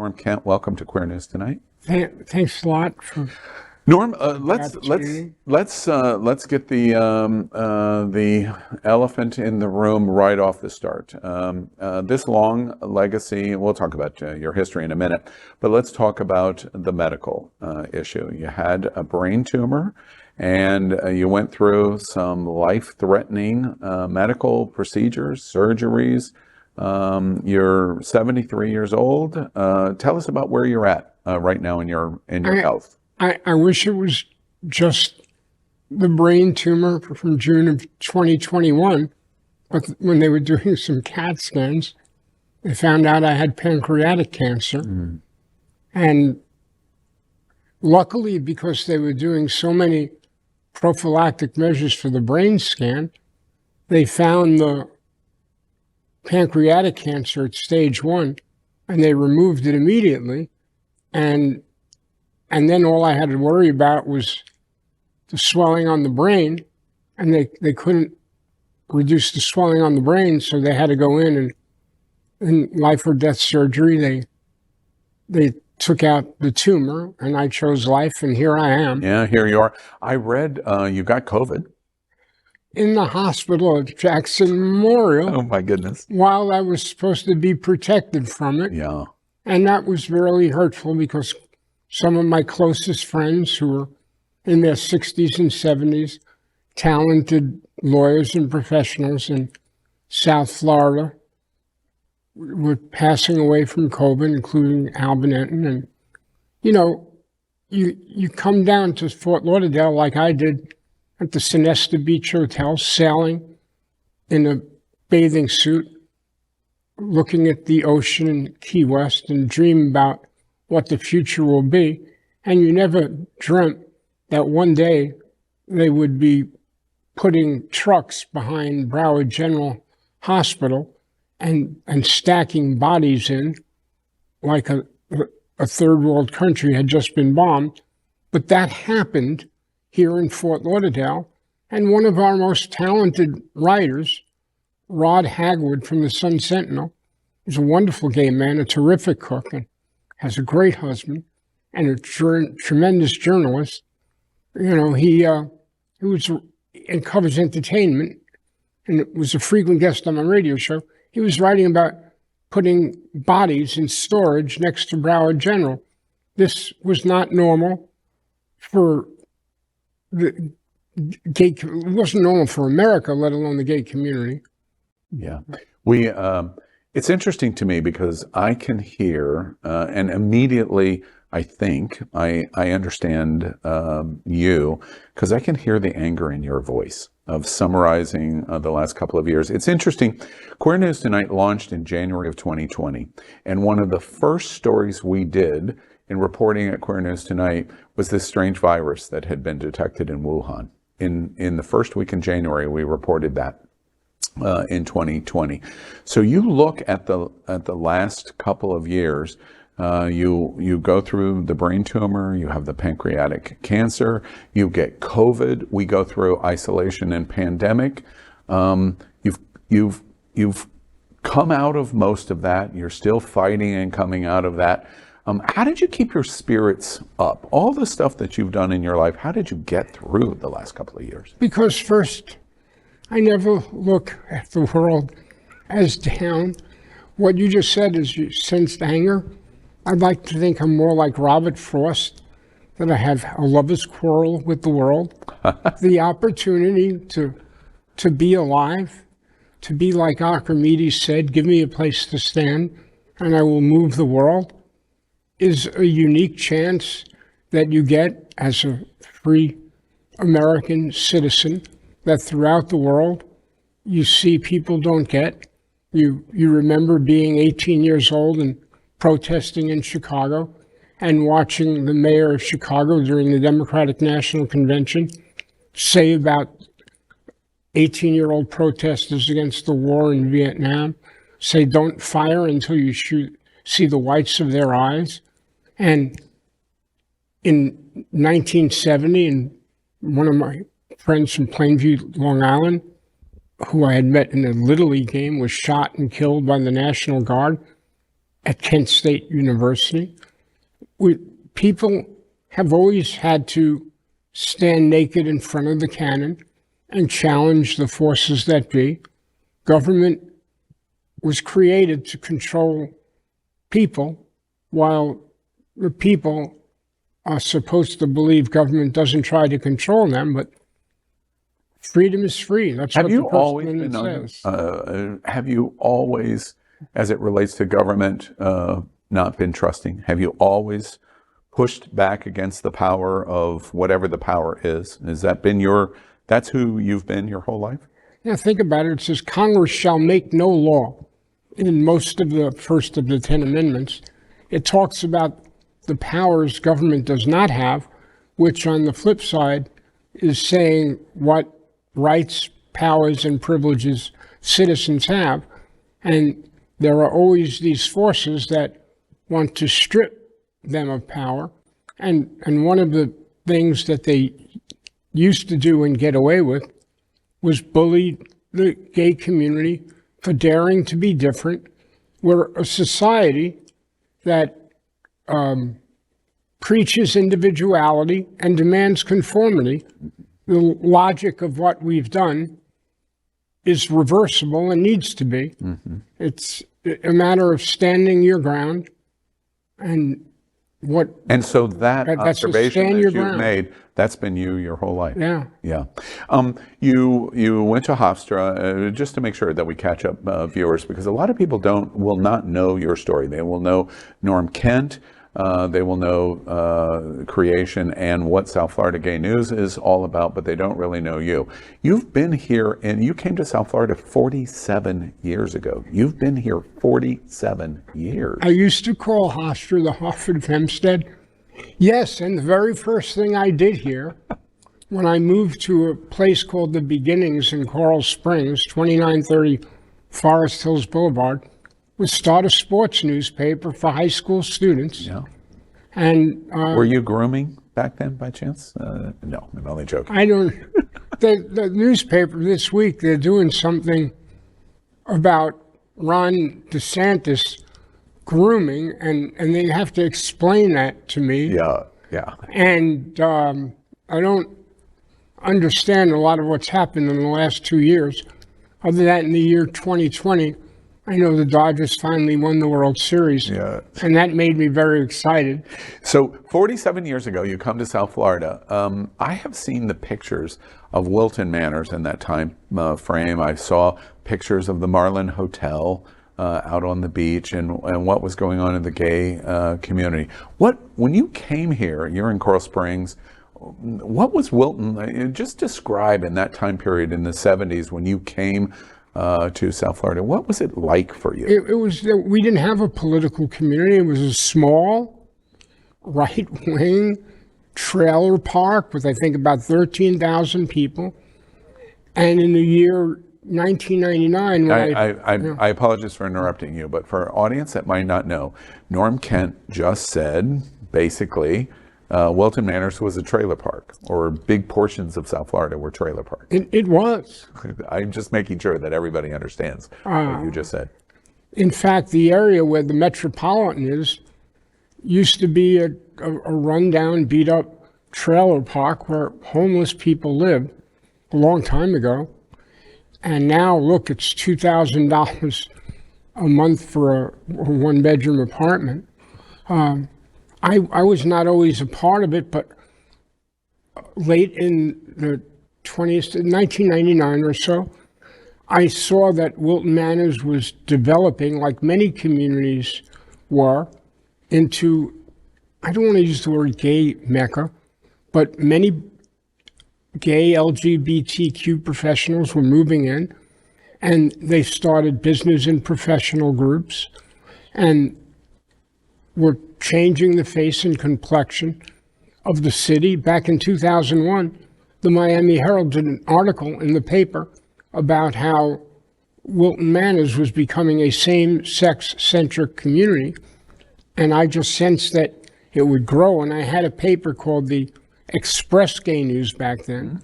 Norm Kent, welcome to Queer News Tonight. Thanks a lot for Norm. Let's get the elephant in the room right off the start. This long legacy. We'll talk about your history in a minute, but let's talk about the medical issue. You had a brain tumor, and you went through some life-threatening medical procedures, surgeries. You're 73 years old. Tell us about where you're at right now in your health. I wish it was just the brain tumor from June of 2021, but when they were doing some CAT scans, they found out I had pancreatic cancer. Mm. And luckily, because they were doing so many prophylactic measures for the brain scan, they found the pancreatic cancer at stage 1, and they removed it immediately. And then all I had to worry about was the swelling on the brain, and they couldn't reduce the swelling on the brain, so they had to go in life or death surgery. They took out the tumor, and I chose life, and here I am. Yeah, here you are. I read you got COVID. In the hospital at Jackson Memorial. Oh my goodness. While I was supposed to be protected from it. Yeah. And that was really hurtful because some of my closest friends who were in their 60s and 70s, talented lawyers and professionals in South Florida, were passing away from COVID, including Al Benetton. And, you come down to Fort Lauderdale like I did at the Sonesta Beach Hotel, sailing in a bathing suit, looking at the ocean in Key West and dream about what the future will be. And you never dreamt that one day they would be putting trucks behind Broward General Hospital and stacking bodies in like a third world country had just been bombed. But that happened here in Fort Lauderdale. And one of our most talented writers, Rod Hagwood from the Sun Sentinel, is a wonderful gay man, a terrific cook, and has a great husband, and a tremendous journalist. He was and covers entertainment, and was a frequent guest on my radio show. He was writing about putting bodies in storage next to Broward General. This was not normal for the gay. It wasn't normal for America, let alone the gay community. Yeah, it's interesting to me because I can hear, and immediately I think I understand you, because I can hear the anger in your voice of summarizing the last couple of years. It's interesting. Queer News Tonight launched in January of 2020, and one of the first stories we did in reporting at Queer News Tonight was this strange virus that had been detected in Wuhan. In the first week in January, we reported that. In 2020. So you look at the last couple of years, you go through the brain tumor, you have the pancreatic cancer, you get COVID, we go through isolation and pandemic. You've come out of most of that. You're still fighting and coming out of that. How did you keep your spirits up? All the stuff that you've done in your life, how did you get through the last couple of years? Because first, I never look at the world as down. What you just said is you sensed anger. I'd like to think I'm more like Robert Frost, that I have a lover's quarrel with the world. The opportunity to be alive, to be like Archimedes said, give me a place to stand and I will move the world, is a unique chance that you get as a free American citizen that throughout the world you see people don't get. You remember being 18 years old and protesting in Chicago and watching the mayor of Chicago during the Democratic National Convention say about 18-year-old protesters against the war in Vietnam, say don't fire until you see the whites of their eyes. And in 1970, and one of my friends from Plainview, Long Island, who I had met in a Little League game, was shot and killed by the National Guard. at Kent State University. People have always had to stand naked in front of the cannon and challenge the forces that be. Government was created to control people, while the people are supposed to believe government doesn't try to control them, but freedom is free. That's Have what you the First always Amendment been says. have you always, as it relates to government, not been trusting? Have you always pushed back against the power of whatever the power is? Has that been that's who you've been your whole life? Yeah, think about it. It says Congress shall make no law. In most of the first of the 10 amendments, it talks about the powers government does not have, which on the flip side is saying what rights, powers, and privileges citizens have. And there are always these forces that want to strip them of power. And one of the things that they used to do and get away with was bully the gay community for daring to be different. We're a society that preaches individuality and demands conformity. The logic of what we've done is reversible and needs to be. Mm-hmm. It's a matter of standing your ground, and so that observation that you've ground. made, that's been you your whole life. Yeah. Yeah. You went to Hofstra, just to make sure that we catch up viewers, because a lot of people will not know your story. They will know Norm Kent. They will know creation and what South Florida Gay News is all about, but they don't really know you. You've been here, and you came to South Florida 47 years ago. You've been here 47 years. I used to call Hofstra the Hartford of Hempstead. Yes, and the very first thing I did here, when I moved to a place called The Beginnings in Coral Springs, 2930 Forest Hills Boulevard, was start a sports newspaper for high school students. Yeah. And were you grooming back then by chance? No, I'm only joking. I don't. The newspaper this week, they're doing something about Ron DeSantis grooming, and they have to explain that to me. Yeah, yeah. And I don't understand a lot of what's happened in the last 2 years. Other than that, in the year 2020, I know the Dodgers finally won the World Series, and that made me very excited. So 47 years ago, you come to South Florida. I have seen the pictures of Wilton Manors in that time frame. I saw pictures of the Marlin Hotel out on the beach and what was going on in the gay community. When you came here, you're in Coral Springs, what was Wilton, just describe in that time period in the 70s when you came to South Florida, what was it like for you? It was, we didn't have a political community. It was a small, right-wing trailer park with, I think, about 13,000 people. And in the year 1999, I apologize for interrupting you, but for our audience that might not know, Norm Kent just said, basically, Wilton Manors was a trailer park, or big portions of South Florida were trailer parks. It was. I'm just making sure that everybody understands what you just said. In fact, the area where the Metropolitan is used to be a rundown, beat-up trailer park where homeless people lived a long time ago. And now, look, it's $2,000 a month for a one-bedroom apartment. I was not always a part of it, but late in the 1999 or so, I saw that Wilton Manors was developing, like many communities were, into, I don't want to use the word gay mecca, but many gay LGBTQ professionals were moving in, and they started business and professional groups, and were changing the face and complexion of the city. Back in 2001, the Miami Herald did an article in the paper about how Wilton Manors was becoming a same-sex-centric community, and I just sensed that it would grow. And I had a paper called the Express Gay News back then,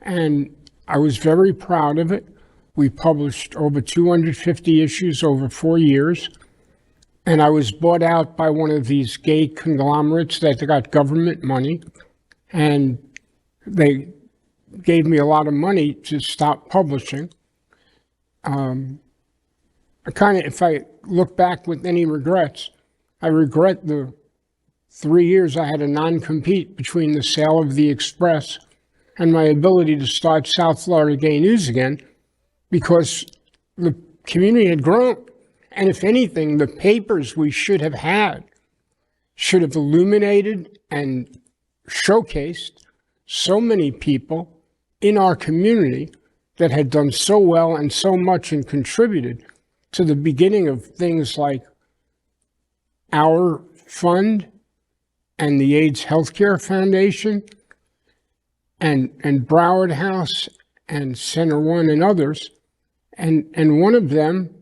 and I was very proud of it. We published over 250 issues over 4 years. And I was bought out by one of these gay conglomerates that got government money, and they gave me a lot of money to stop publishing. If I look back with any regrets, I regret the 3 years I had a non-compete between the sale of the Express and my ability to start South Florida Gay News again, because the community had grown. And if anything, the papers we should have had should have illuminated and showcased so many people in our community that had done so well and so much and contributed to the beginning of things like our fund and the AIDS Healthcare Foundation and Broward House and Center One and others. And one of them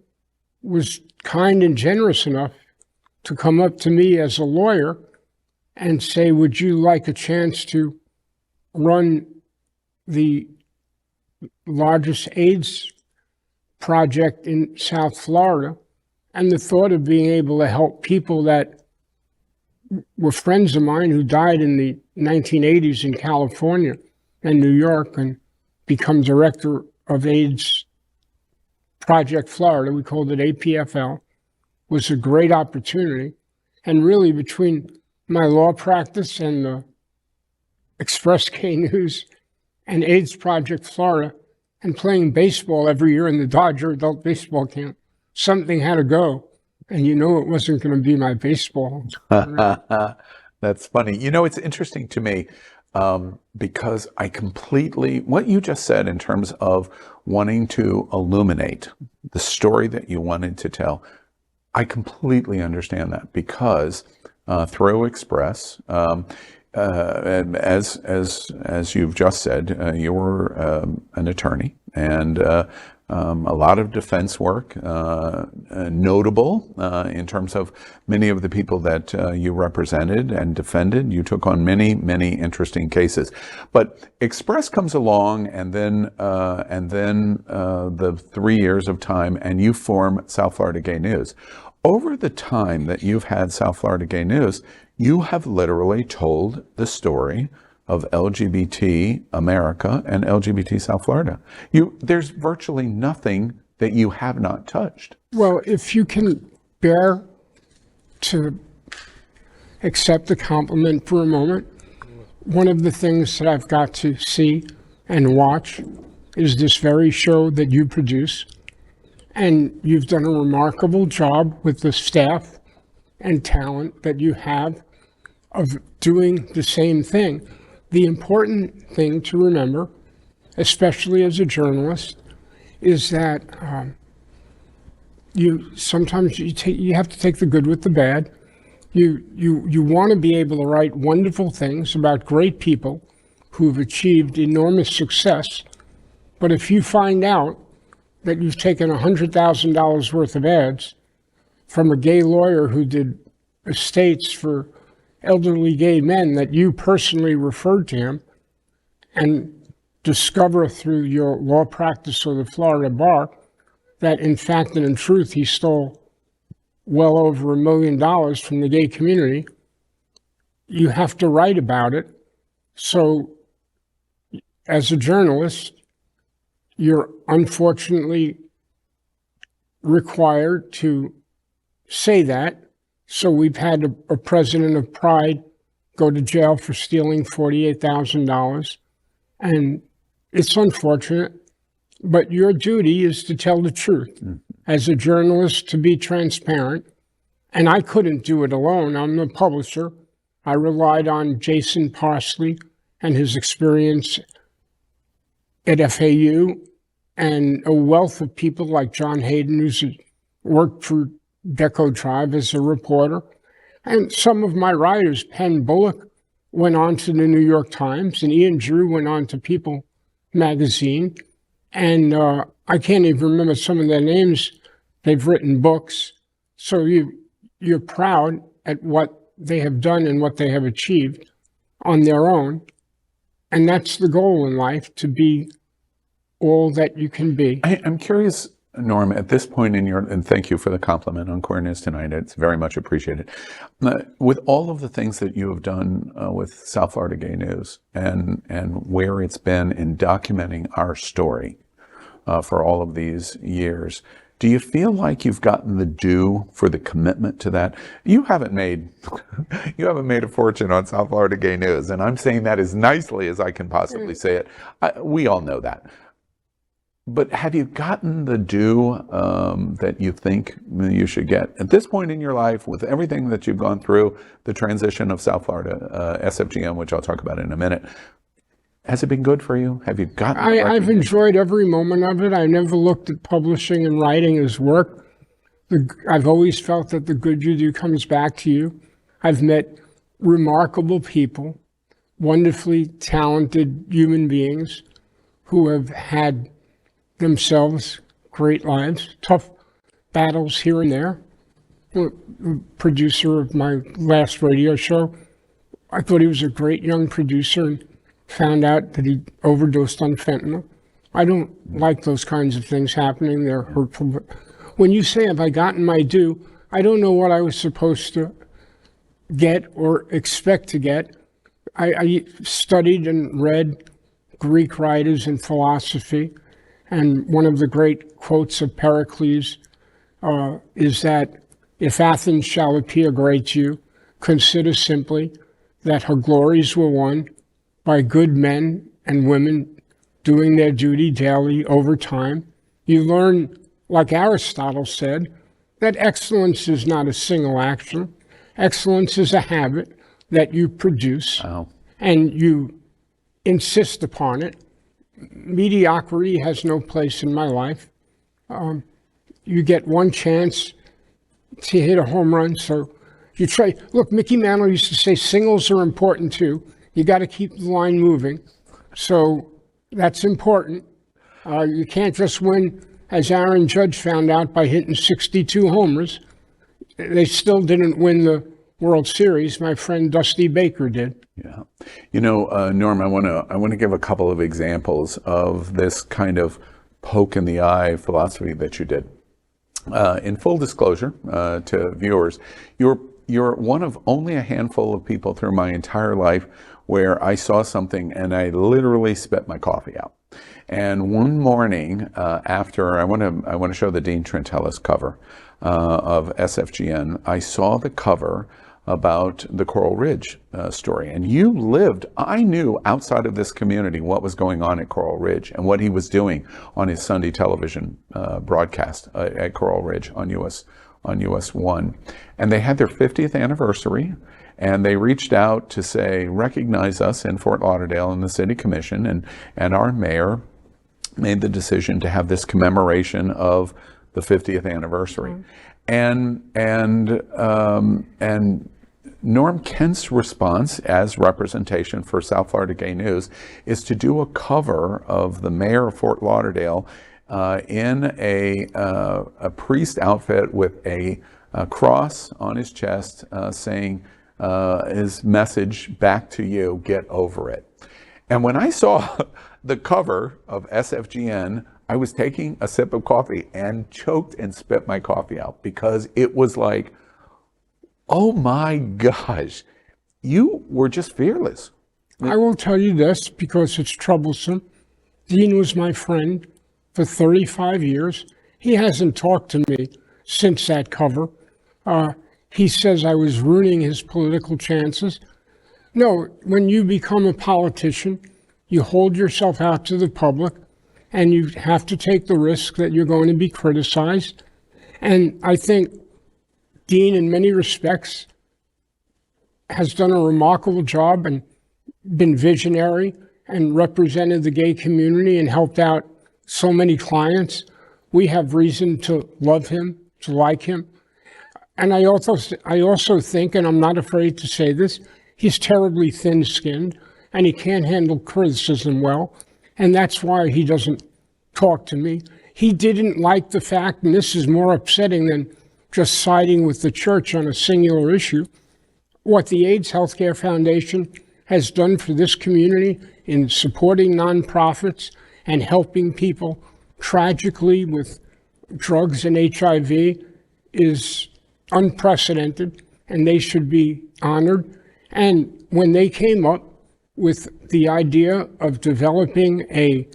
was kind and generous enough to come up to me as a lawyer and say, would you like a chance to run the largest AIDS project in South Florida? And the thought of being able to help people that were friends of mine who died in the 1980s in California and New York and become director of AIDS Project Florida, we called it APFL, was a great opportunity. And really, between my law practice and the Express Gay News and AIDS Project Florida and playing baseball every year in the Dodger adult baseball camp, something had to go. And you know it wasn't going to be my baseball. That's funny. You know, it's interesting to me because I completely, what you just said in terms of wanting to illuminate the story that you wanted to tell, I completely understand that because through Express, and as you've just said, you were an attorney and a lot of defense work, notable in terms of many of the people that you represented and defended. You took on many, many interesting cases. But Express comes along, and then the 3 years of time, and you form South Florida Gay News. Over the time that you've had South Florida Gay News, you have literally told the story of LGBT America and LGBT South Florida. There's virtually nothing that you have not touched. Well, if you can bear to accept the compliment for a moment, one of the things that I've got to see and watch is this very show that you produce. And you've done a remarkable job with the staff and talent that you have of doing the same thing. The important thing to remember, especially as a journalist, is that you have to take the good with the bad. You want to be able to write wonderful things about great people who've achieved enormous success, but if you find out that you've taken $100,000 worth of ads from a gay lawyer who did estates for elderly gay men that you personally referred to him, and discover through your law practice or the Florida bar that in fact and in truth he stole well over $1 million from the gay community, you have to write about it. So as a journalist, you're unfortunately required to say that. So we've had a president of Pride go to jail for stealing $48,000. And it's unfortunate, but your duty is to tell the truth. As a journalist, to be transparent. And I couldn't do it alone. I'm the publisher. I relied on Jason Parsley and his experience at FAU and a wealth of people like John Hayden, who's worked for Deco Tribe as a reporter. And some of my writers, Penn Bullock, went on to the New York Times, and Ian Drew went on to People magazine. And I can't even remember some of their names. They've written books. So you're proud at what they have done and what they have achieved on their own. And that's the goal in life, to be all that you can be. I'm curious, Norm, at this point in your, and thank you for the compliment on Queer News Tonight, it's very much appreciated. With all of the things that you have done with South Florida Gay News and where it's been in documenting our story for all of these years, do you feel like you've gotten the due for the commitment to that? You haven't made a fortune on South Florida Gay News, and I'm saying that as nicely as I can possibly say it. We all know that. But have you gotten the due that you think you should get at this point in your life with everything that you've gone through, the transition of South Florida, SFGN, which I'll talk about in a minute? Has it been good for you? Have you gotten I've enjoyed every moment of it. I never looked at publishing and writing as work. I've always felt that the good you do comes back to you. I've met remarkable people, wonderfully talented human beings who have had themselves great lives, tough battles here and there. The producer of my last radio show, I thought he was a great young producer and found out that he overdosed on fentanyl. I don't like those kinds of things happening. They're hurtful. But when you say, have I gotten my due, I don't know what I was supposed to get or expect to get. I studied and read Greek writers and philosophy. And one of the great quotes of Pericles is that if Athens shall appear great to you, consider simply that her glories were won by good men and women doing their duty daily over time. You learn, like Aristotle said, that excellence is not a single action. Excellence is a habit that you produce and you insist upon it. Mediocrity has no place in my life. You get one chance to hit a home run, so you try. Look, Mickey Mantle used to say singles are important too. You got to keep the line moving. So that's important. You can't just win, as Aaron Judge found out, by hitting 62 homers. They still didn't win the World Series. My friend Dusty Baker did. Yeah. You know, Norm, I want to give a couple of examples of this kind of poke in the eye philosophy that you did. In full disclosure to viewers, you're one of only a handful of people through my entire life where I saw something and I literally spit my coffee out. And one morning after, I want to show the Dean Trentellis cover of SFGN. I saw the cover about the Coral Ridge story. And you lived, I knew outside of this community what was going on at Coral Ridge and what he was doing on his Sunday television broadcast at Coral Ridge on US 1. And they had their 50th anniversary, and they reached out to say, recognize us in Fort Lauderdale, and the city commission and our mayor made the decision to have this commemoration of the 50th anniversary. Mm-hmm. And Norm Kent's response as representation for South Florida Gay News is to do a cover of the mayor of Fort Lauderdale in a priest outfit with a cross on his chest saying his message back to you, get over it. And when I saw the cover of SFGN, I was taking a sip of coffee and choked and spit my coffee out because it was like, oh my gosh, you were just fearless. I will tell you this because it's troublesome. Dean was my friend for 35 years. He hasn't talked to me since that cover. He says I was ruining his political chances. No, when you become a politician, you hold yourself out to the public and you have to take the risk that you're going to be criticized. And I think Dean, in many respects, has done a remarkable job and been visionary and represented the gay community and helped out so many clients. We have reason to love him, to like him. And I also think, and I'm not afraid to say this, he's terribly thin-skinned and he can't handle criticism well. And that's why he doesn't talk to me. He didn't like the fact, and this is more upsetting than just siding with the church on a singular issue, what the AIDS Healthcare Foundation has done for this community in supporting nonprofits and helping people tragically with drugs and HIV is unprecedented, and they should be honored. And when they came up with the idea of developing a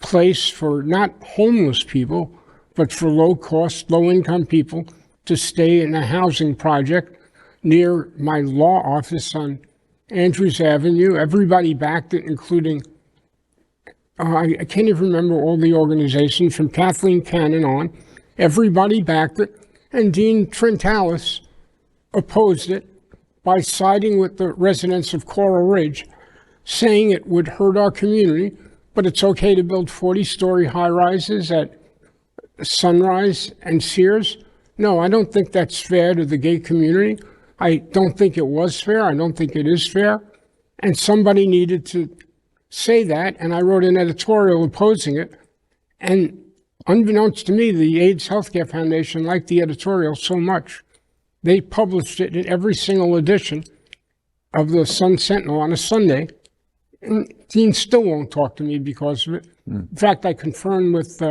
place for not homeless people, but for low-cost, low-income people to stay in a housing project near my law office on Andrews Avenue, everybody backed it, including, I can't even remember all the organizations, from Kathleen Cannon on. Everybody backed it, and Dean Trentalis opposed it by siding with the residents of Coral Ridge, saying it would hurt our community, but it's okay to build 40-story high-rises at Sunrise and Sears. No, I don't think that's fair to the gay community. I don't think it was fair. I don't think it is fair. And somebody needed to say that, and I wrote an editorial opposing it. And unbeknownst to me, the AIDS Healthcare Foundation liked the editorial so much, they published it in every single edition of the Sun Sentinel on a Sunday. And Dean still won't talk to me because of it. In fact, I confirmed with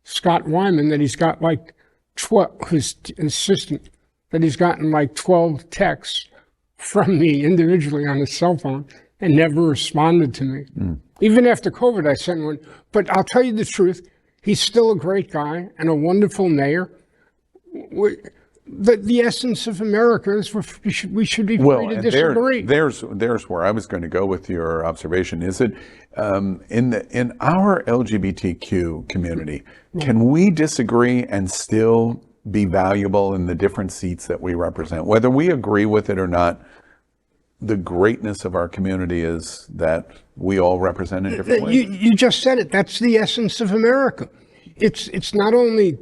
Scott Wyman that he's got like 12, his assistant, that he's gotten like 12 texts from me individually on his cell phone and never responded to me. Even after COVID, I sent one. But I'll tell you the truth, he's still a great guy and a wonderful mayor. The essence of America is we should be free to disagree. There's where I was going to go with your observation. Is it in our LGBTQ community, can we disagree and still be valuable in the different seats that we represent? Whether we agree with it or not, the greatness of our community is that we all represent in different ways. You just said it. That's the essence of America. It's not only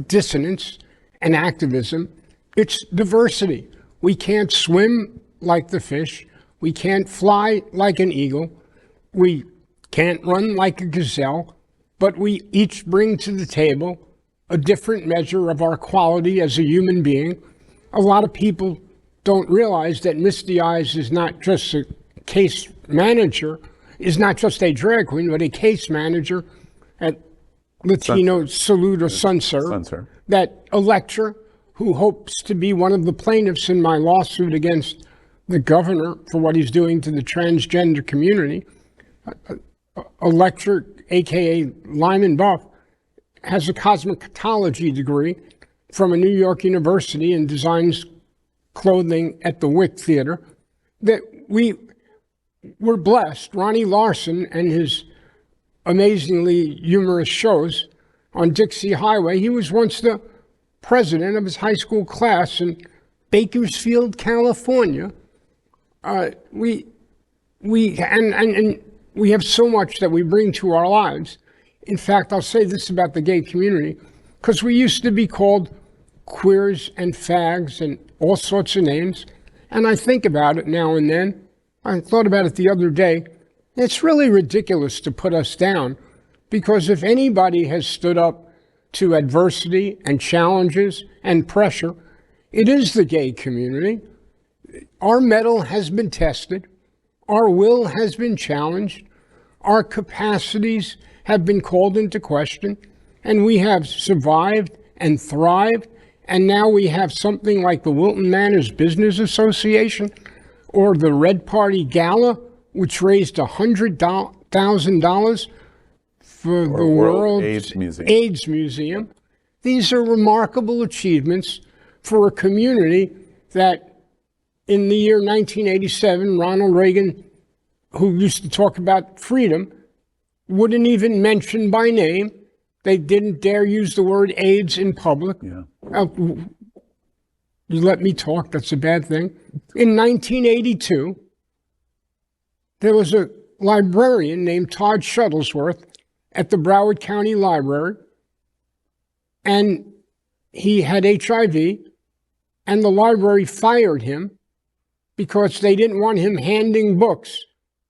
dissonance and activism, it's diversity. We can't swim like the fish. We can't fly like an eagle. We can't run like a gazelle, but we each bring to the table a different measure of our quality as a human being. A lot of people don't realize that Misty Eyes is not just a case manager, is not just a drag queen, but a case manager at Latino Salute or Sunserve, that a lecturer who hopes to be one of the plaintiffs in my lawsuit against the governor for what he's doing to the transgender community, a lecturer, AKA Lyman Buff, has a cosmetology degree from a New York university and designs clothing at the Wick Theater, that we were blessed. Ronnie Larson and his amazingly humorous shows on Dixie Highway, he was once the president of his high school class in Bakersfield, California. We have so much that we bring to our lives. In fact, I'll say this about the gay community, because we used to be called queers and fags and all sorts of names, and I think about it now and then. I thought about it the other day. It's really ridiculous to put us down, because if anybody has stood up to adversity and challenges and pressure, it is the gay community. Our mettle has been tested. Our will has been challenged. Our capacities have been called into question, and we have survived and thrived. And now we have something like the Wilton Manors Business Association or the Red Party Gala, which raised $100,000 for the World AIDS Museum. These are remarkable achievements for a community that in the year 1987, Ronald Reagan, who used to talk about freedom, wouldn't even mention by name. They didn't dare use the word AIDS in public. Yeah. You let me talk, that's a bad thing. In 1982, there was a librarian named Todd Shuttlesworth at the Broward County Library, and he had HIV, and the library fired him because they didn't want him handing books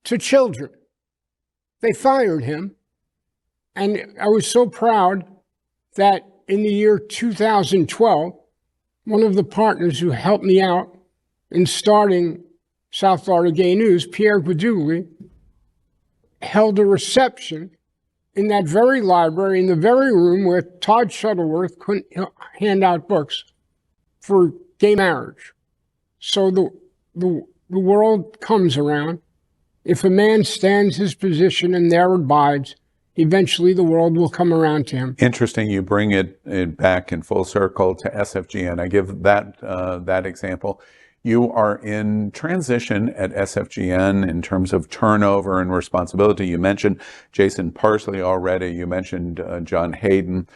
to children. They fired him, and I was so proud that in the year 2012, one of the partners who helped me out in starting South Florida Gay News, Pierre Guidugli, held a reception in that very library, in the very room where Todd Shuttleworth couldn't hand out books for gay marriage. So the world comes around. If a man stands his position and there abides, eventually the world will come around to him. Interesting. You bring it back in full circle to SFGN. I give that example. You are in transition at SFGN in terms of turnover and responsibility. You mentioned Jason Parsley already. You mentioned John Hayden.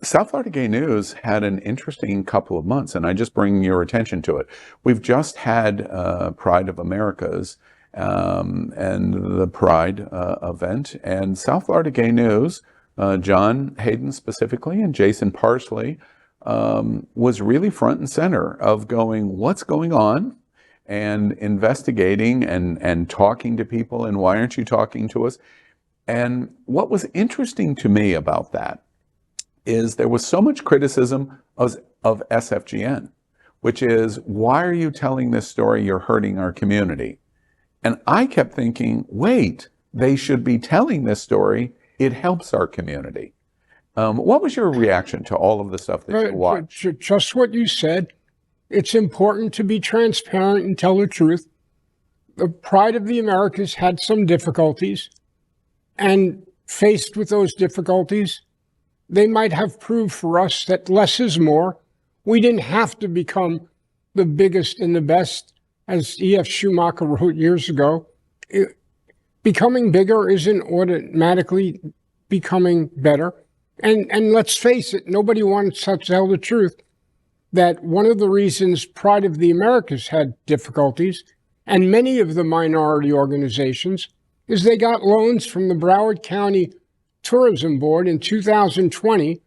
South Florida Gay News had an interesting couple of months, and I just bring your attention to it. We've just had Pride of Americas and the Pride event, and South Florida Gay News, John Hayden specifically, and Jason Parsley, was really front and center of going, what's going on, and investigating and talking to people, and why aren't you talking to us? And what was interesting to me about that is there was so much criticism of SFGN, which is, why are you telling this story? You're hurting our community. And I kept thinking, wait, they should be telling this story. It helps our community. What was your reaction to all of the stuff that you watched? Just what you said. It's important to be transparent and tell the truth. The Pride of the Americas had some difficulties, and faced with those difficulties, they might have proved for us that less is more. We didn't have to become the biggest and the best, as E.F. Schumacher wrote years ago. Becoming bigger isn't automatically becoming better. And let's face it, nobody wants to tell the truth that one of the reasons Pride of the Americas had difficulties, and many of the minority organizations, is they got loans from the Broward County Tourism Board in 2020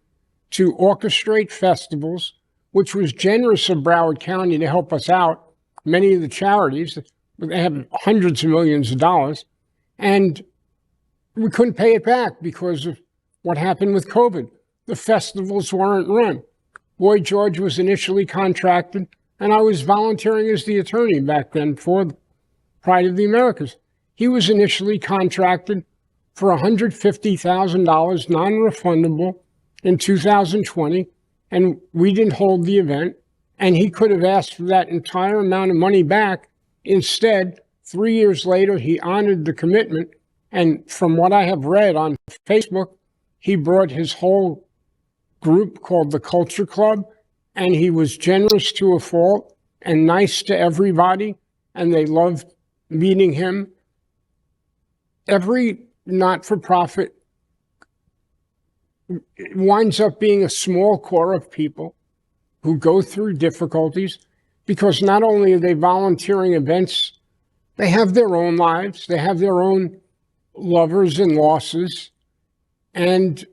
to orchestrate festivals, which was generous of Broward County to help us out. Many of the charities, they have hundreds of millions of dollars, and we couldn't pay it back because of what happened with COVID. The festivals weren't run. Boy George was initially contracted, and I was volunteering as the attorney back then for Pride of the Americas. He was initially contracted for $150,000 non-refundable in 2020, and we didn't hold the event, and he could have asked for that entire amount of money back. Instead, 3 years later, he honored the commitment, and from what I have read on Facebook, he brought his whole group called the Culture Club, and he was generous to a fault and nice to everybody, and they loved meeting him. Every not-for-profit winds up being a small core of people who go through difficulties because not only are they volunteering events, they have their own lives, they have their own lovers and losses. And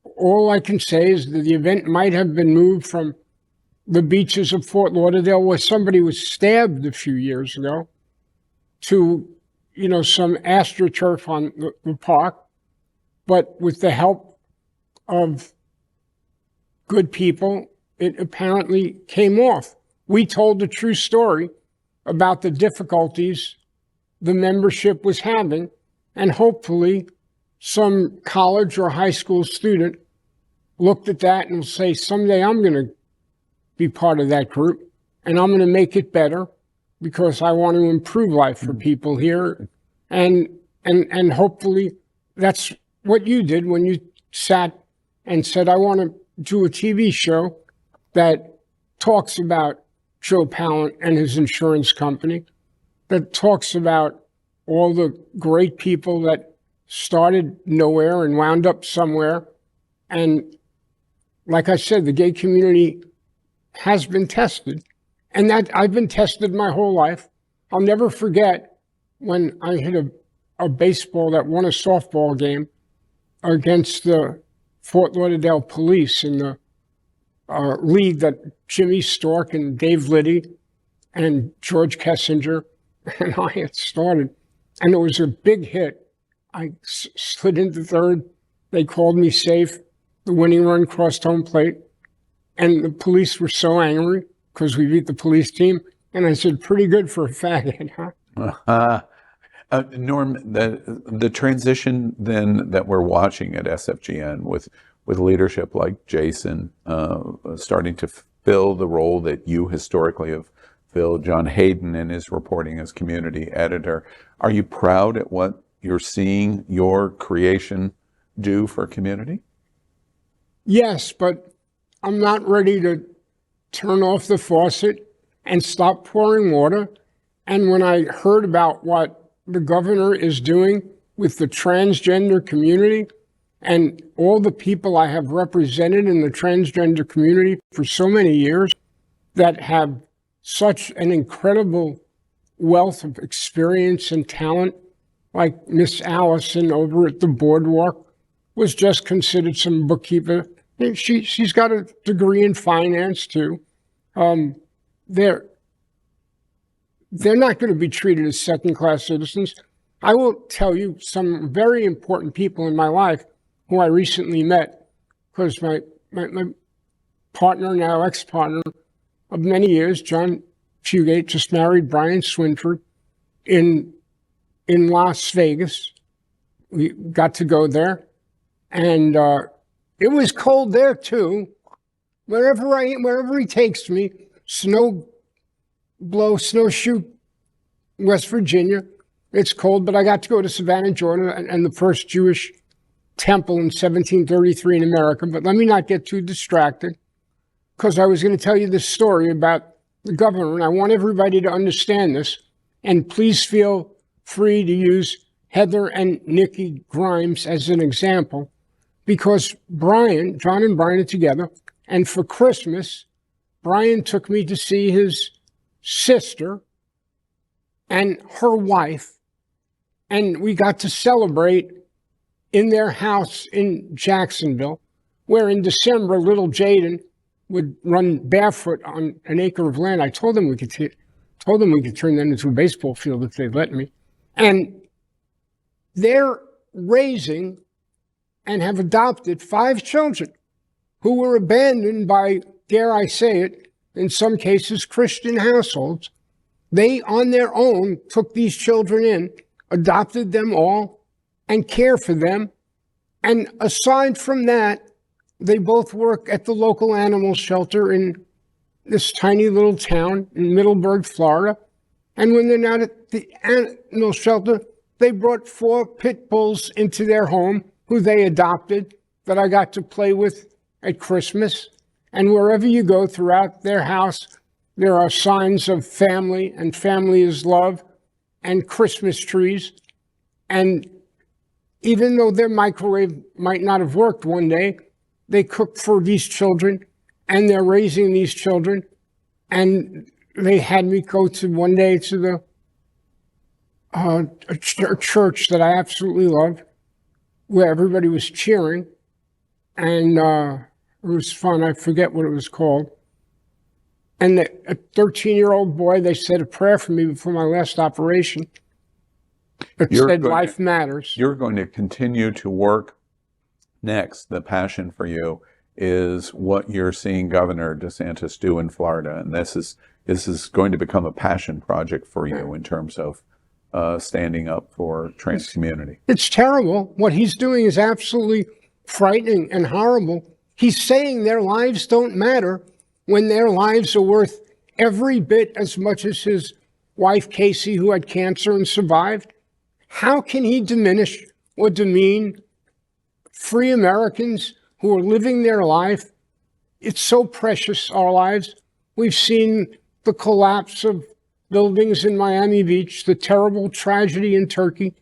all I can say is that the event might have been moved from the beaches of Fort Lauderdale, where somebody was stabbed a few years ago, to, some AstroTurf on the park. But with the help of good people, it apparently came off. We told the true story about the difficulties the membership was having, and hopefully some college or high school student looked at that and will say, someday I'm going to be part of that group, and I'm going to make it better because I want to improve life for people here. And hopefully that's what you did when you sat and said, I want to do a TV show that talks about Joe Pallant and his insurance company, that talks about all the great people that started nowhere and wound up somewhere. And like I said, the gay community has been tested, and that I've been tested my whole life. I'll never forget when I hit a baseball that won a softball game against the Fort Lauderdale Police in the league that Jimmy Stork and Dave Liddy and George Kessinger and I had started. And it was a big hit. I slid into third. They called me safe. The winning run crossed home plate. And the police were so angry because we beat the police team. And I said, pretty good for a faggot, huh? Norm, the transition then that we're watching at SFGN with leadership like Jason starting to fill the role that you historically have filled, John Hayden in his reporting as community editor. Are you proud at what you're seeing your creation do for community? Yes, but I'm not ready to turn off the faucet and stop pouring water. And when I heard about what the governor is doing with the transgender community and all the people I have represented in the transgender community for so many years that have such an incredible wealth of experience and talent, like Miss Allison over at the Boardwalk, was just considered some bookkeeper. She's got a degree in finance too. They're not going to be treated as second-class citizens. I will tell you some very important people in my life who I recently met, because my partner, now ex-partner of many years, John Fugate, just married Brian Swinford in Las Vegas. We got to go there, and it was cold there too. Wherever he takes me, snowshoe, West Virginia. It's cold, but I got to go to Savannah, Georgia, and the first Jewish temple in 1733 in America. But let me not get too distracted, because I was going to tell you this story about the governor, and I want everybody to understand this. And please feel free to use Heather and Nikki Grimes as an example, because John and Brian are together, and for Christmas, Brian took me to see his sister and her wife, and we got to celebrate in their house in Jacksonville, where in December, little Jaden would run barefoot on an acre of land. I told them we could turn that into a baseball field if they'd let me. And they're raising and have adopted 5 children who were abandoned by, dare I say it, in some cases, Christian households. They, on their own, took these children in, adopted them all, and care for them. And aside from that, they both work at the local animal shelter in this tiny little town in Middleburg, Florida. And when they're not at the animal shelter, they brought 4 pit bulls into their home who they adopted that I got to play with at Christmas. And wherever you go throughout their house, there are signs of family, and family is love, and Christmas trees. And even though their microwave might not have worked one day, they cook for these children, and they're raising these children. And they had me go to one day to a church that I absolutely love, where everybody was cheering, and it was fun. I forget what it was called. And a 13-year-old boy, they said a prayer for me before my last operation. It said, life matters. You're going to continue to work next. The passion for you is what you're seeing Governor DeSantis do in Florida. And this is going to become a passion project for you in terms of standing up for trans community. It's terrible. What he's doing is absolutely frightening and horrible. He's saying their lives don't matter when their lives are worth every bit as much as his wife, Casey, who had cancer and survived. How can he diminish or demean free Americans who are living their life? It's so precious, our lives. We've seen the collapse of buildings in Miami Beach, the terrible tragedy in Turkey,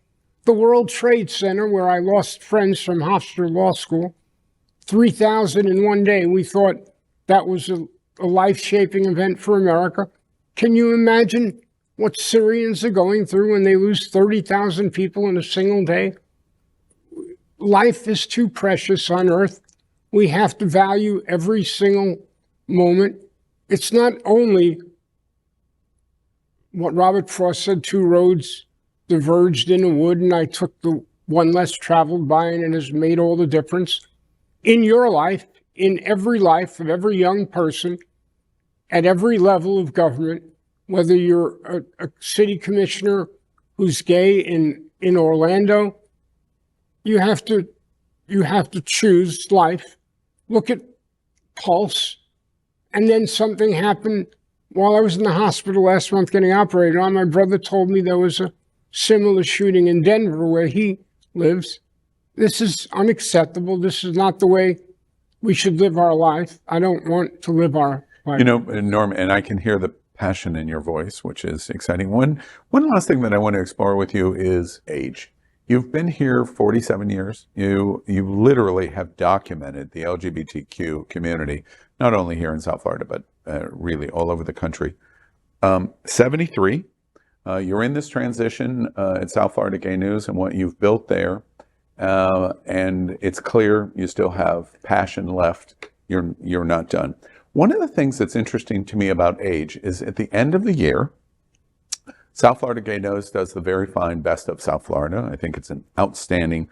the World Trade Center, where I lost friends from Hofstra Law School. 3,000 in one day. We thought that was a life-shaping event for America. Can you imagine what Syrians are going through when they lose 30,000 people in a single day? Life is too precious on Earth. We have to value every single moment. It's not only what Robert Frost said, 2 roads diverged in a wood, and I took the one less traveled by, and it has made all the difference. In your life, in every life of every young person, at every level of government, whether you're a city commissioner who's gay in Orlando, you have to choose life, look at pulse, and then something happened while I was in the hospital last month getting operated on. My brother told me there was a similar shooting in Denver where he lives. This is unacceptable. This is not the way we should live our life. I don't want to live our life. You know, Norm, and I can hear the passion in your voice, which is exciting. One last thing that I want to explore with you is age. You've been here 47 years. You literally have documented the LGBTQ community, not only here in South Florida, but really all over the country. 73, you're in this transition at South Florida Gay News and what you've built there. And it's clear you still have passion left. You're not done. One of the things that's interesting to me about age is at the end of the year, South Florida Gay News does the very fine Best of South Florida. I think it's an outstanding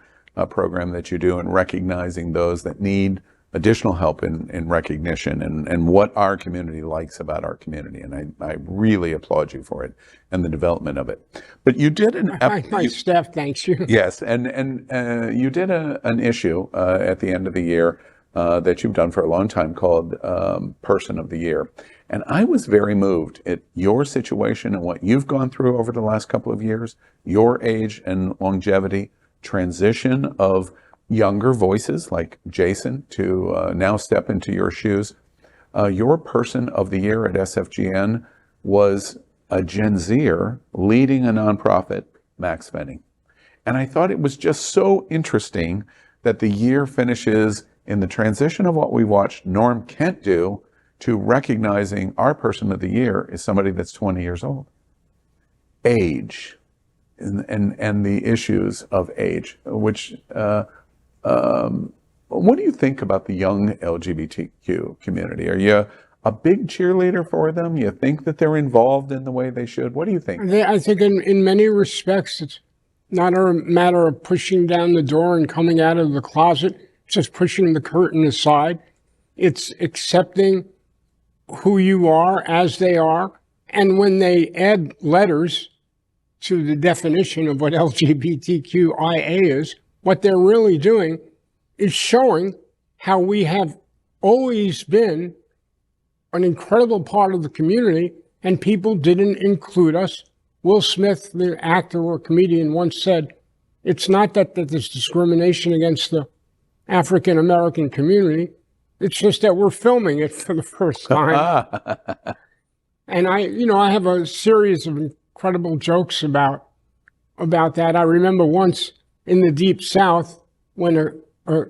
program that you do in recognizing those that need additional help in recognition and what our community likes about our community. And I really applaud you for it and the development of it. But you did my staff thanks you. Yes, and you did an issue at the end of the year that you've done for a long time called Person of the Year. And I was very moved at your situation and what you've gone through over the last couple of years, your age and longevity, transition of younger voices like Jason to now step into your shoes. Your Person of the Year at SFGN was a Gen Zer leading a nonprofit, Max Venning. And I thought it was just so interesting that the year finishes in the transition of what we watched Norm Kent do to recognizing our Person of the Year is somebody that's 20 years old. Age and the issues of age, which, what do you think about the young LGBTQ community? Are you a big cheerleader for them? You think that they're involved in the way they should? What do you think? I think in many respects, it's not a matter of pushing down the door and coming out of the closet. It's just pushing the curtain aside. It's accepting who you are as they are. And when they add letters to the definition of what LGBTQIA is, what they're really doing is showing how we have always been an incredible part of the community and people didn't include us. Will Smith, the actor or comedian, once said, it's not that there's discrimination against the African American community. It's just that we're filming it for the first time. And I have a series of incredible jokes about that. I remember once in the Deep South when a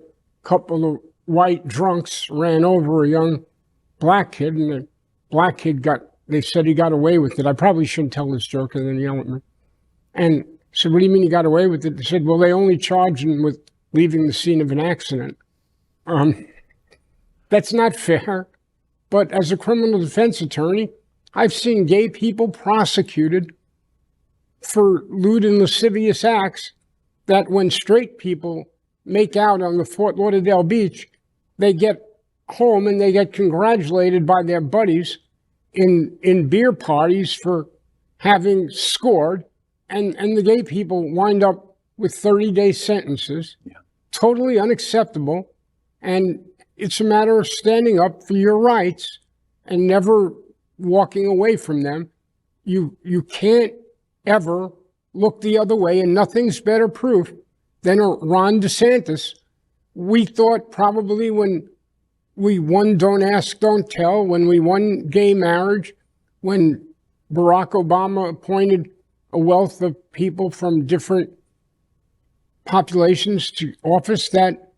couple of white drunks ran over a young black kid, and the black kid they said he got away with it. I probably shouldn't tell this joke and then yell at me. And I said, what do you mean he got away with it? They said, well, they only charged him with leaving the scene of an accident. That's not fair. But as a criminal defense attorney, I've seen gay people prosecuted for lewd and lascivious acts that when straight people make out on the Fort Lauderdale beach, they get home and they get congratulated by their buddies in beer parties for having scored, and the gay people wind up with 30-day sentences. Yeah. Totally unacceptable. And it's a matter of standing up for your rights and never walking away from them. You can't ever look the other way, and nothing's better proof than a Ron DeSantis. We thought probably when we won Don't Ask, Don't Tell, when we won gay marriage, when Barack Obama appointed a wealth of people from different populations to office, that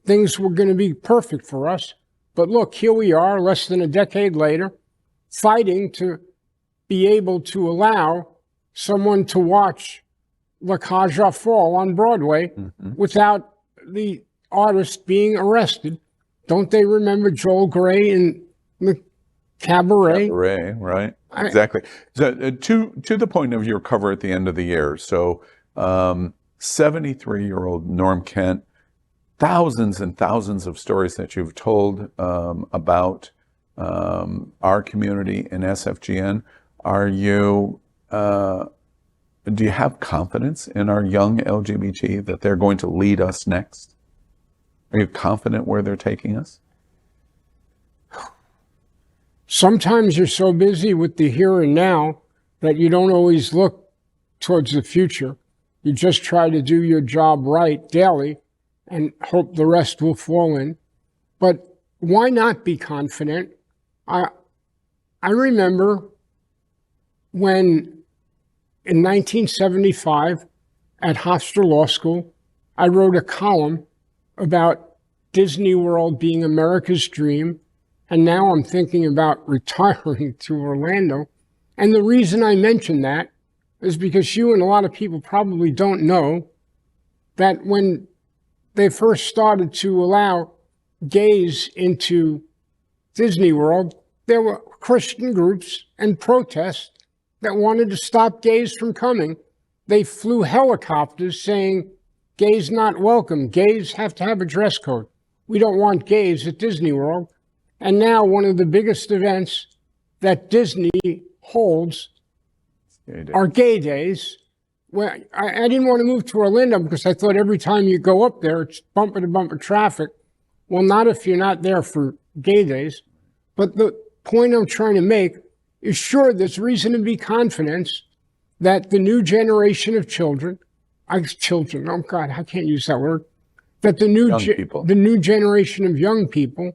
things were going to be perfect for us. But look, here we are less than a decade later, fighting to be able to allow someone to watch La Cage aux Folles on Broadway without the artist being arrested. Don't they remember Joel Grey in the Cabaret? Cabaret, right. Exactly. So, to the point of your cover at the end of the year, so 73-year-old Norm Kent, thousands and thousands of stories that you've told about our community in SFGN. Are you do you have confidence in our young LGBT that they're going to lead us next? Are you confident where they're taking us? Sometimes you're so busy with the here and now that you don't always look towards the future. You just try to do your job right daily and hope the rest will fall in. But why not be confident? I remember when in 1975 at Hofstra Law School, I wrote a column about Disney World being America's dream. And now I'm thinking about retiring to Orlando. And the reason I mention that is because you and a lot of people probably don't know that when they first started to allow gays into Disney World, there were Christian groups and protests that wanted to stop gays from coming. They flew helicopters saying, gays not welcome, gays have to have a dress code. We don't want gays at Disney World. And now one of the biggest events that Disney holds are gay days. Well, I didn't want to move to Orlando because I thought every time you go up there, it's bumper to bumper traffic. Well, not if you're not there for gay days. But the point I'm trying to make is, sure, there's reason to be confident that the new generation of children, oh God, I can't use that word, that the new generation of young people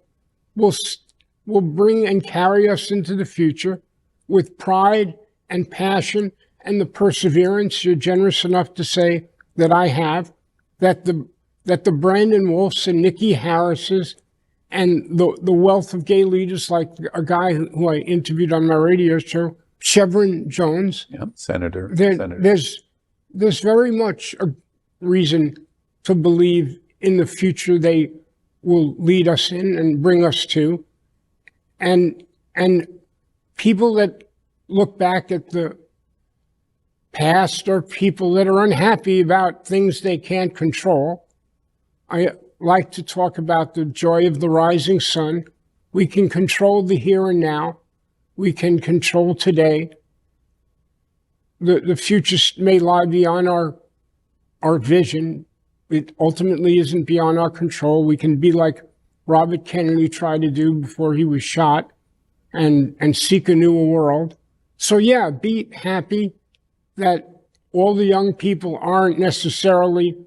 will bring and carry us into the future with pride and passion and the perseverance you're generous enough to say that I have, that the Brandon Wolfs and Nikki Harrises and the wealth of gay leaders like a guy who I interviewed on my radio show, Chevron Jones. Yep, Senator. There's very much a reason to believe in the future they will lead us in and bring us to. And people that look back at the past are people that are unhappy about things they can't control. I like to talk about the joy of the rising sun. We can control the here and now. We can control today. The future may lie beyond our vision. It ultimately isn't beyond our control. We can be like Robert Kennedy tried to do before he was shot and seek a new world. So yeah, be happy that all the young people aren't necessarily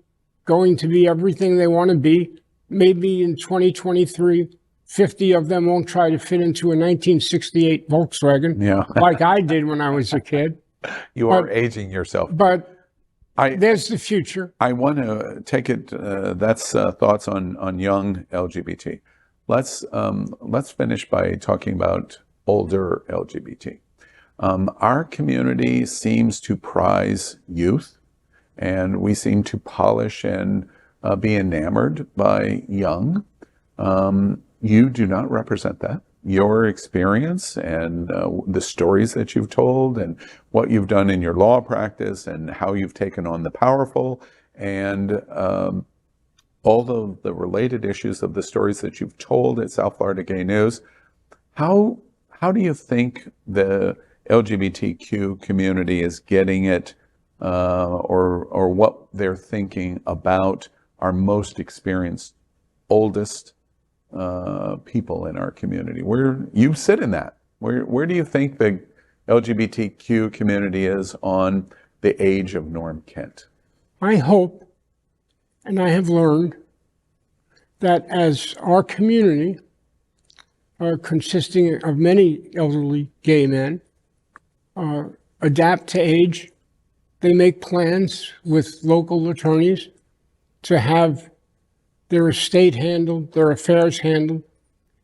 going to be everything they want to be. Maybe in 2023, 50 of them won't try to fit into a 1968 Volkswagen like I did when I was a kid. You are aging yourself. But there's the future. I want to take it, that's thoughts on young LGBT. Let's finish by talking about older LGBT. Our community seems to prize youth, and we seem to polish and be enamored by young. You do not represent that. Your experience and the stories that you've told and what you've done in your law practice and how you've taken on the powerful and all of the related issues of the stories that you've told at South Florida Gay News. How do you think the LGBTQ community is getting it or what they're thinking about our most experienced, oldest people in our community? Where you sit in that? Where do you think the LGBTQ community is on the age of Norm Kent? I hope, and I have learned, that as our community, consisting of many elderly gay men, adapt to age, they make plans with local attorneys to have their estate handled, their affairs handled.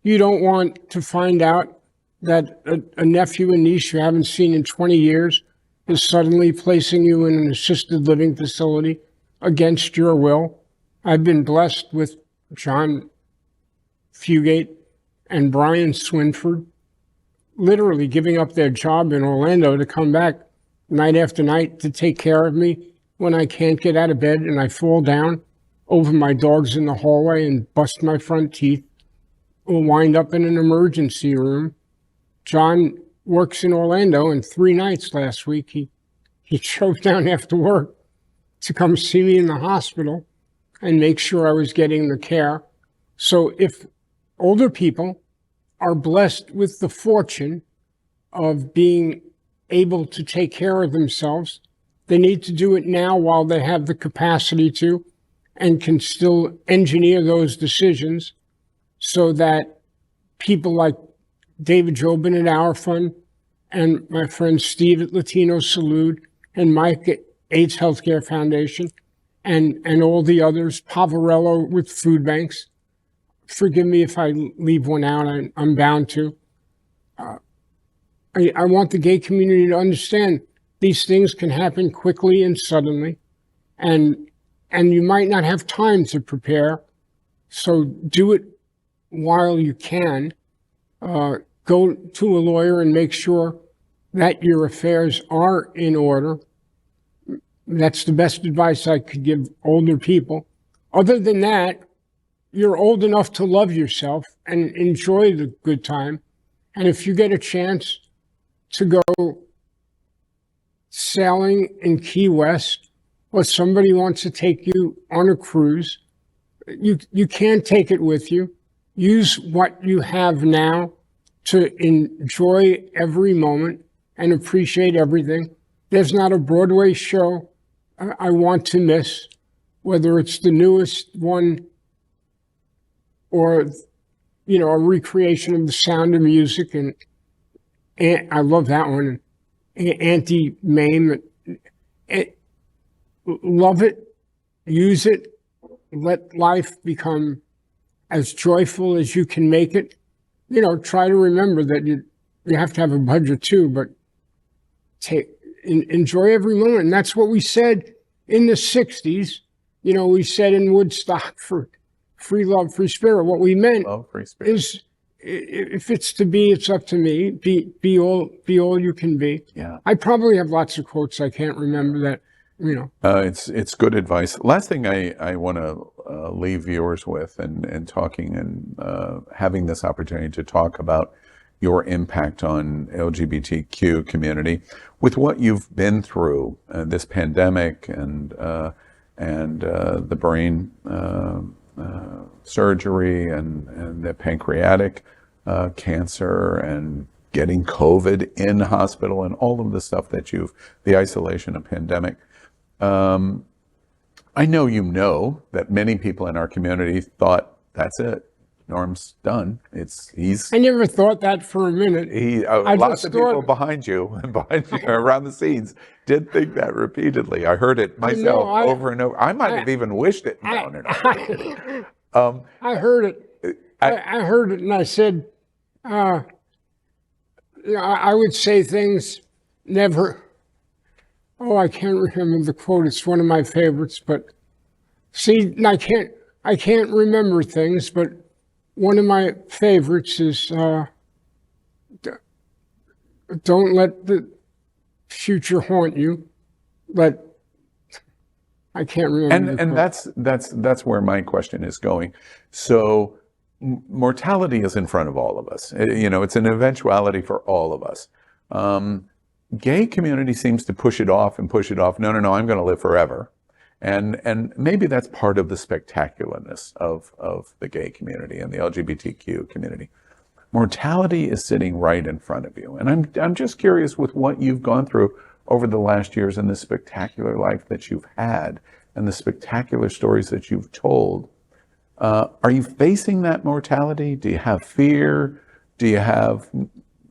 You don't want to find out that a nephew and niece you haven't seen in 20 years is suddenly placing you in an assisted living facility against your will. I've been blessed with John Fugate and Brian Swinford literally giving up their job in Orlando to come back night after night to take care of me when I can't get out of bed and I fall down over my dogs in the hallway and bust my front teeth or wind up in an emergency room. John works in Orlando, and 3 nights last week he he drove down after work to come see me in the hospital and make sure I was getting the care. So if older people are blessed with the fortune of being able to take care of themselves, they need to do it now while they have the capacity to, and can still engineer those decisions so that people like David Jobin at Our Fund and my friend Steve at Latino Salute and Mike at AIDS Healthcare Foundation and all the others, Pavarello with food banks. Forgive me if I leave one out, I'm bound to. I want the gay community to understand these things can happen quickly and suddenly, and you might not have time to prepare. So do it while you can. Go to a lawyer and make sure that your affairs are in order. That's the best advice I could give older people. Other than that, you're old enough to love yourself and enjoy the good time. And if you get a chance to go sailing in Key West, or somebody wants to take you on a cruise, you can't take it with you. Use what you have now to enjoy every moment and appreciate everything. There's not a Broadway show I want to miss, whether it's the newest one or, you know, a recreation of The Sound of Music, and I love that one. Auntie Mame, love it, use it, let life become as joyful as you can make it. You know, try to remember that you have to have a budget too, but enjoy every moment. And that's what we said in the 60s. You know, we said in Woodstock for free love, free spirit. What we meant is, if it's to be, it's up to me. Be all you can be. Yeah. I probably have lots of quotes. I can't remember that, you know. It's good advice. Last thing I want to leave viewers with, and talking and having this opportunity to talk about your impact on LGBTQ community with what you've been through, this pandemic and the brain surgery and the pancreatic cancer and getting COVID in hospital and all of the stuff that the isolation of pandemic. I know that many people in our community thought, that's it, Norm's done. I never thought that for a minute. Lots of people behind you around the scenes did think that repeatedly. I heard it myself over and over. I might have even wished it. I heard it. I heard it, and I said, I would say things never. Oh, I can't remember the quote. It's one of my favorites, but see, I can't remember things, but one of my favorites is, don't let the future haunt you. I can't remember. And that's where my question is going. So mortality is in front of all of us. You know, it's an eventuality for all of us. Gay community seems to push it off. No, I'm going to live forever. And maybe that's part of the spectacularness of the gay community and the LGBTQ community. Mortality is sitting right in front of you. And I'm just curious, with what you've gone through over the last years and the spectacular life that you've had and the spectacular stories that you've told, are you facing that mortality? Do you have fear? Do you have,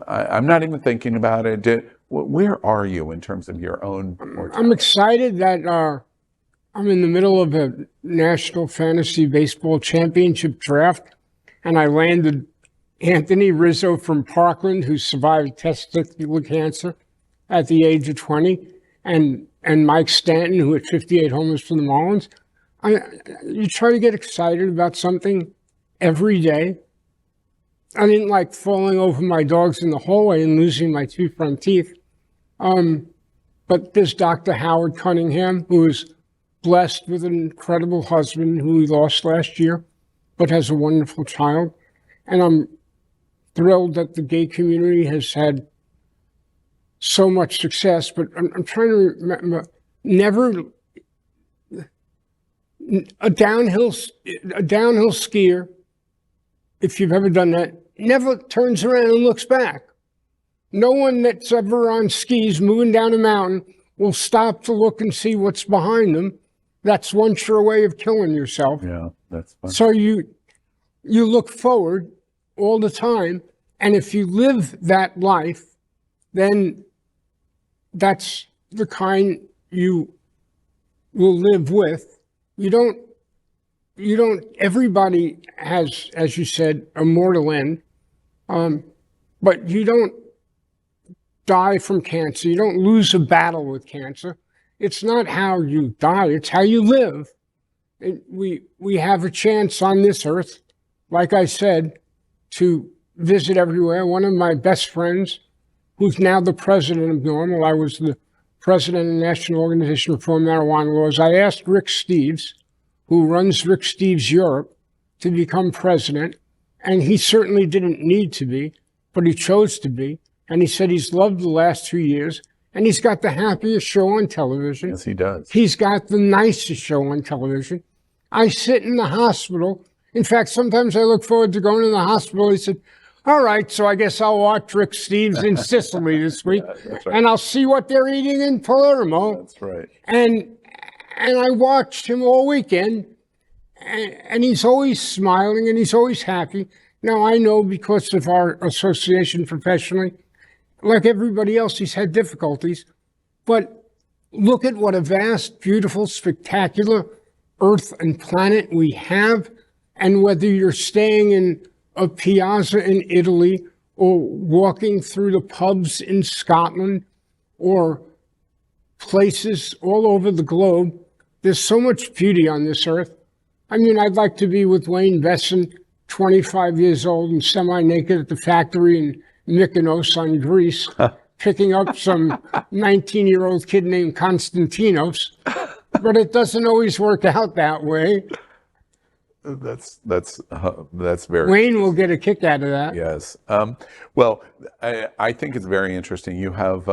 I'm not even thinking about it. Where are you in terms of your own mortality? I'm excited that I'm in the middle of a National Fantasy Baseball Championship draft, and I landed Anthony Rizzo from Parkland, who survived testicular cancer at the age of 20, and Mike Stanton, who hit 58 homers for the Marlins. You try to get excited about something every day. I didn't like falling over my dogs in the hallway and losing my 2 front teeth. But there's Dr. Howard Cunningham, who is blessed with an incredible husband who he lost last year, but has a wonderful child. And I'm thrilled that the gay community has had so much success, but I'm trying to remember, never a downhill skier, if you've ever done that, never turns around and looks back. No one that's ever on skis moving down a mountain will stop to look and see what's behind them. That's one sure way of killing yourself. Yeah, that's fun. So you look forward all the time, and if you live that life, then that's the kind you will live with. You don't, everybody has, as you said, a mortal end, but you don't die from cancer. You don't lose a battle with cancer. It's not how you die, it's how you live. We have a chance on this earth, like I said, to visit everywhere. One of my best friends, who's now the president of NORML, I was the president of the National Organization for Marijuana Laws, I asked Rick Steves, who runs Rick Steves Europe, to become president, and he certainly didn't need to be, but he chose to be, and he said he's loved the last 2 years, and he's got the happiest show on television. Yes, he does. He's got the nicest show on television. I sit in the hospital. In fact, sometimes I look forward to going to the hospital. He said, all right, so I guess I'll watch Rick Steves in Sicily this week, That's right. and I'll see what they're eating in Palermo. That's right. And I watched him all weekend, and he's always smiling and he's always happy. Now, I know because of our association professionally, like everybody else, he's had difficulties. But look at what a vast, beautiful, spectacular earth and planet we have. And whether you're staying in a piazza in Italy or walking through the pubs in Scotland or places all over the globe, there's so much beauty on this earth. I mean, I'd like to be with Wayne Besson, 25 years old and semi-naked at the factory in Mykonos on Greece, picking up some 19-year-old kid named Konstantinos. But it doesn't always work out that way. That's very. Wayne will get a kick out of that. Yes. Well, I think it's very interesting. You have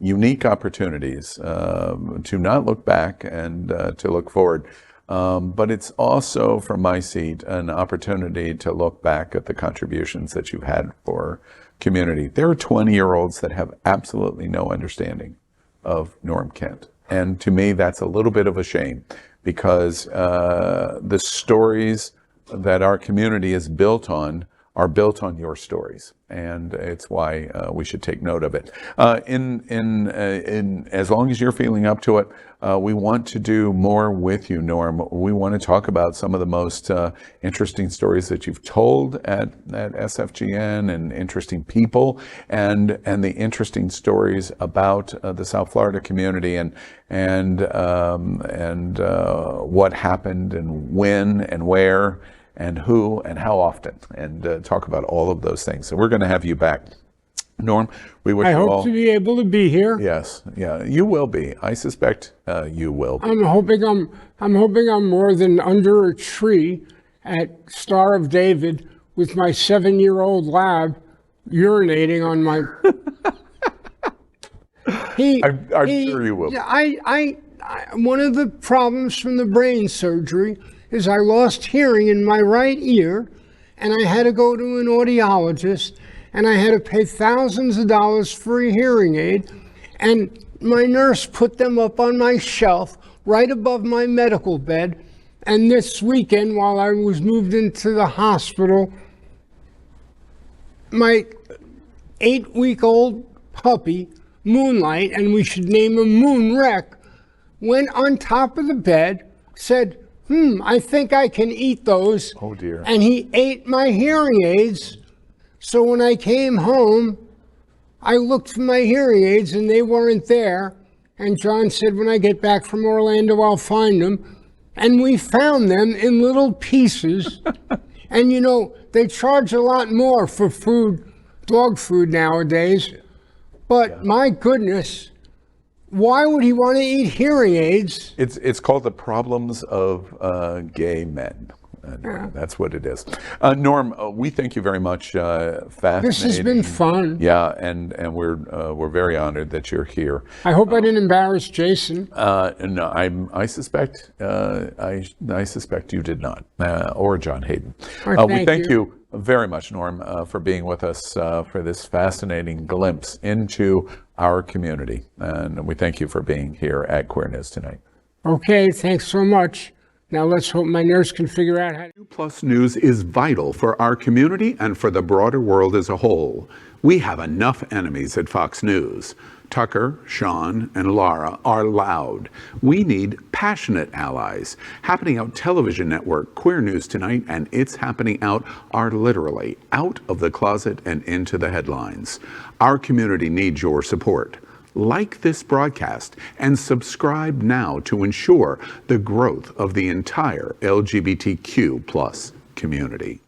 unique opportunities to not look back and to look forward. But it's also, from my seat, an opportunity to look back at the contributions that you've had for community. There are 20-year-olds that have absolutely no understanding of Norm Kent. And to me, that's a little bit of a shame, because the stories that our community is built on are built on your stories, and it's why we should take note of it. As long as you're feeling up to it, we want to do more with you, Norm. We want to talk about some of the most interesting stories that you've told at SFGN, and interesting people, and the interesting stories about the South Florida community, and what happened, and when, and where, and who, and how often, and talk about all of those things. So we're going to have you back. Norm, we wish you all... I hope to be able to be here. Yes, yeah, you will be. I suspect you will be. I'm hoping I'm more than under a tree at Star of David with my 7-year-old lab urinating on my... I'm sure you will. I one of the problems from the brain surgery is I lost hearing in my right ear, and I had to go to an audiologist, and I had to pay thousands of dollars for a hearing aid, and my nurse put them up on my shelf right above my medical bed. And this weekend, while I was moved into the hospital, my 8-week-old puppy, Moonlight, and we should name him Moonwreck, went on top of the bed, said, I think I can eat those. Oh, dear. And he ate my hearing aids. So when I came home, I looked for my hearing aids and they weren't there. And John said, when I get back from Orlando, I'll find them. And we found them in little pieces. And you know, they charge a lot more for food, dog food nowadays. But my goodness, why would he want to eat hearing aids? It's called the problems of gay men. That's what it is. Norm, we thank you very much. Fascinating. This has been fun. Yeah, and we're very honored that you're here. I hope I didn't embarrass Jason. No, I suspect you did not, or John Hayden. We thank you very much, Norm, for being with us for this fascinating glimpse into our community, and we thank you for being here at Queer News Tonight. Okay, thanks so much. Now let's hope my nurse can figure out how to... Plus News is vital for our community and for the broader world as a whole. We have enough enemies at Fox News. Tucker, Sean, and Laura are loud. We need passionate allies. Happening Out television network, Queer News Tonight, and It's Happening Out are literally out of the closet and into the headlines. Our community needs your support. Like this broadcast and subscribe now to ensure the growth of the entire LGBTQ+ community.